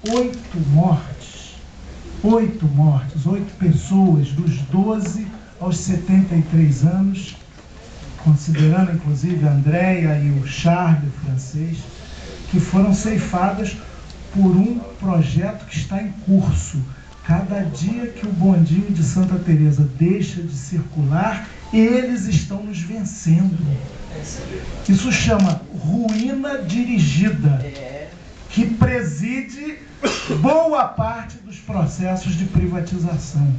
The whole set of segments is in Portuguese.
8 mortes. 8 mortes, 8 pessoas dos 12 aos 73 anos, considerando inclusive a Andréia e o Charles, o francês, que foram ceifadas por um projeto que está em curso. Cada dia que o bondinho de Santa Teresa deixa de circular, eles estão nos vencendo. Isso chama ruína dirigida, que preside boa parte dos processos de privatização.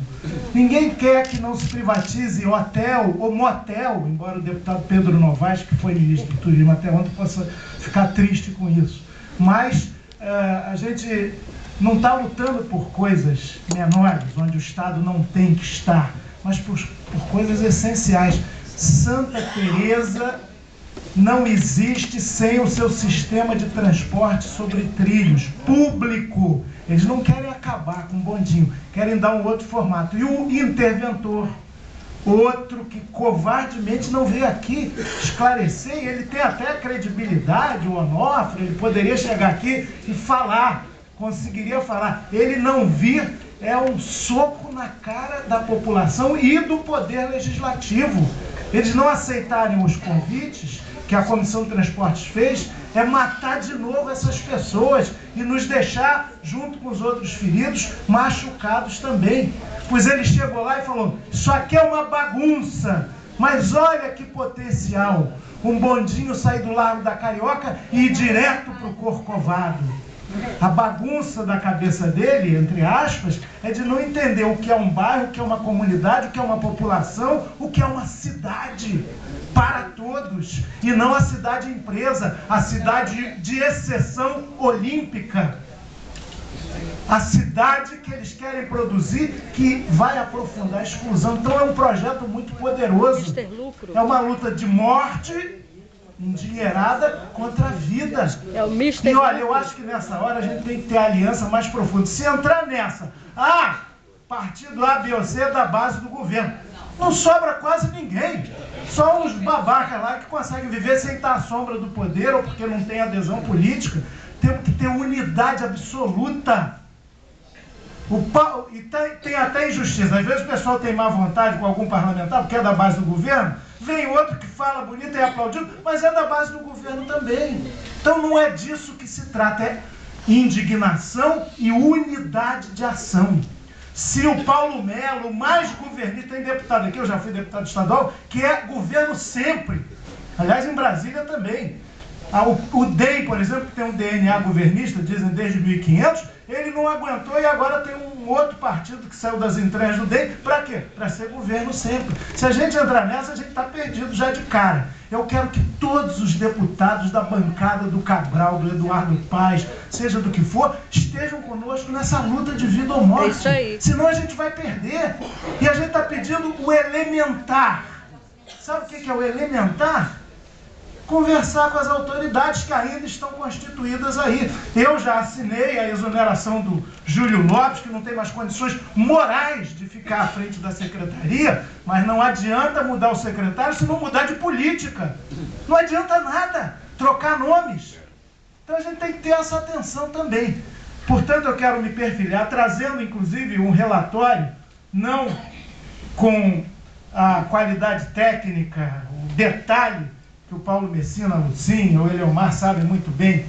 Ninguém quer que não se privatize hotel ou motel, embora o deputado Pedro Novaes, que foi ministro do Turismo até ontem, possa ficar triste com isso. Mas a gente não está lutando por coisas menores, onde o Estado não tem que estar, mas por coisas essenciais. Santa Teresa não existe sem o seu sistema de transporte sobre trilhos, público. Eles não querem acabar com o bondinho, querem dar um outro formato. E o interventor, outro que covardemente não veio aqui esclarecer, e ele tem até credibilidade, o Onofre, ele poderia chegar aqui e falar, conseguiria falar. Ele não vir é um soco na cara da população e do poder legislativo. Eles não aceitarem os convites que a Comissão de Transportes fez, é matar de novo essas pessoas e nos deixar, junto com os outros feridos, machucados também. Pois ele chegou lá e falou, isso aqui é uma bagunça, mas olha que potencial. Um bondinho sair do Largo da Carioca e ir direto para o Corcovado. A bagunça da cabeça dele, entre aspas, é de não entender o que é um bairro, o que é uma comunidade, o que é uma população, o que é uma cidade para todos, e não a cidade empresa, a cidade de exceção olímpica. A cidade que eles querem produzir, que vai aprofundar a exclusão. Então é um projeto muito poderoso. É uma luta de morte endinheirada contra a vida. É o Mister E olha, eu acho que nessa hora a gente tem que ter aliança mais profunda. Se entrar nessa, partido A, B ou C é da base do governo, não sobra quase ninguém. Só uns babacas lá que conseguem viver sem estar à sombra do poder ou porque não tem adesão política. Temos que ter unidade absoluta. E tem até injustiça. Às vezes o pessoal tem má vontade com algum parlamentar, porque é da base do governo, vem outro que fala bonito e é aplaudido, mas é da base do governo também. Então não é disso que se trata, é indignação e unidade de ação. Se o Paulo Melo, mais governista, tem deputado aqui, eu já fui deputado estadual, que é governo sempre. Aliás, em Brasília também. O DEM, por exemplo, que tem um DNA governista, dizem desde 1500, ele não aguentou e agora tem um outro partido que saiu das entranhas do DEM. Para quê? Para ser governo sempre. Se a gente entrar nessa, a gente está perdido já de cara. Eu quero que todos os deputados da bancada do Cabral, do Eduardo Paes, seja do que for, estejam conosco nessa luta de vida ou morte. É isso aí. Senão a gente vai perder. E a gente está pedindo o elementar. Sabe o que é o elementar? Conversar com as autoridades que ainda estão constituídas aí. Eu já assinei a exoneração do Júlio Lopes, que não tem mais condições morais de ficar à frente da secretaria, mas não adianta mudar o secretário se não mudar de política. Não adianta nada trocar nomes. Então a gente tem que ter essa atenção também. Portanto, eu quero me perfilhar, trazendo inclusive um relatório, não com a qualidade técnica, o detalhe, que o Paulo Messina, Lucinha ou Eleomar sabem muito bem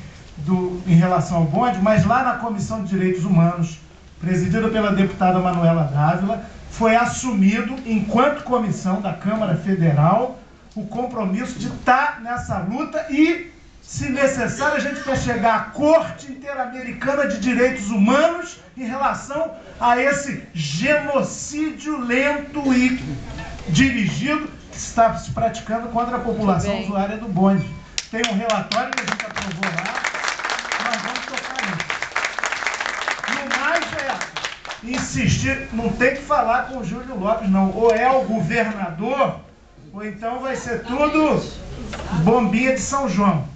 em relação ao bonde, mas lá na Comissão de Direitos Humanos, presidida pela deputada Manuela Dávila, foi assumido, enquanto comissão da Câmara Federal, o compromisso de estar nessa luta e, se necessário, a gente quer chegar à Corte Interamericana de Direitos Humanos em relação a esse genocídio lento e dirigido que está se praticando contra a população usuária do bonde. Tem um relatório que a gente aprovou lá, nós vamos tocar nisso. No mais insistir, não tem que falar com o Júlio Lopes, não. Ou é o governador, ou então vai ser tudo bombinha de São João.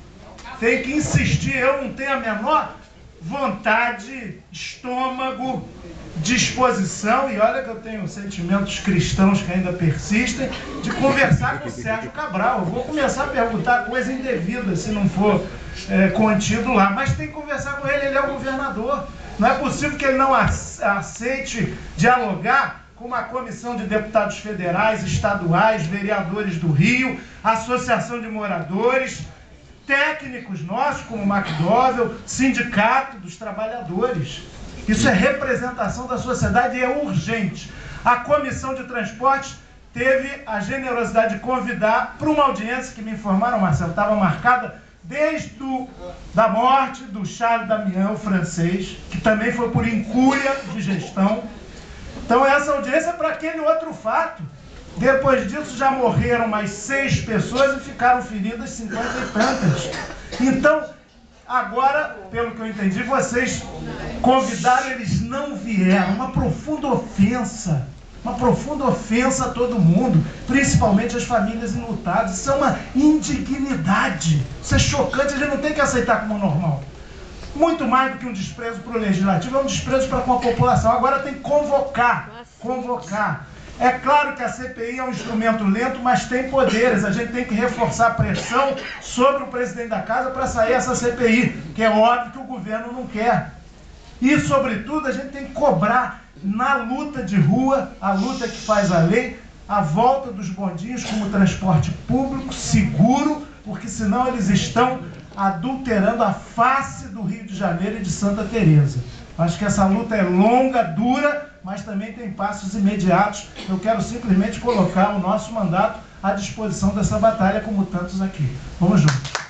Tem que insistir, eu não tenho a menor vontade, estômago, disposição, e olha que eu tenho sentimentos cristãos que ainda persistem, de conversar com o Sérgio Cabral. Eu vou começar a perguntar coisa indevida se não for contido lá, mas tem que conversar com ele, ele é o governador. Não é possível que ele não aceite dialogar com uma comissão de deputados federais, estaduais, vereadores do Rio, associação de moradores, técnicos nossos, como o McDowell, sindicato dos trabalhadores. Isso é representação da sociedade e é urgente. A Comissão de Transportes teve a generosidade de convidar para uma audiência que me informaram, Marcelo, estava marcada desde da morte do Charles Damião, francês, que também foi por incúria de gestão. Então essa audiência é para aquele outro fato. Depois disso já morreram mais 6 pessoas e ficaram feridas 50 e tantas. Então, agora, pelo que eu entendi, vocês convidaram, eles não vieram. Uma profunda ofensa a todo mundo, principalmente as famílias enlutadas. Isso é uma indignidade, isso é chocante, a gente não tem que aceitar como normal. Muito mais do que um desprezo para o legislativo, é um desprezo para com a população. Agora tem que convocar. É claro que a CPI é um instrumento lento, mas tem poderes. A gente tem que reforçar a pressão sobre o presidente da casa para sair essa CPI, que é óbvio que o governo não quer. E, sobretudo, a gente tem que cobrar na luta de rua, a luta que faz a lei, a volta dos bondinhos como transporte público, seguro, porque senão eles estão adulterando a face do Rio de Janeiro e de Santa Teresa. Acho que essa luta é longa, dura, mas também tem passos imediatos. Eu quero simplesmente colocar o nosso mandato à disposição dessa batalha, como tantos aqui. Vamos juntos.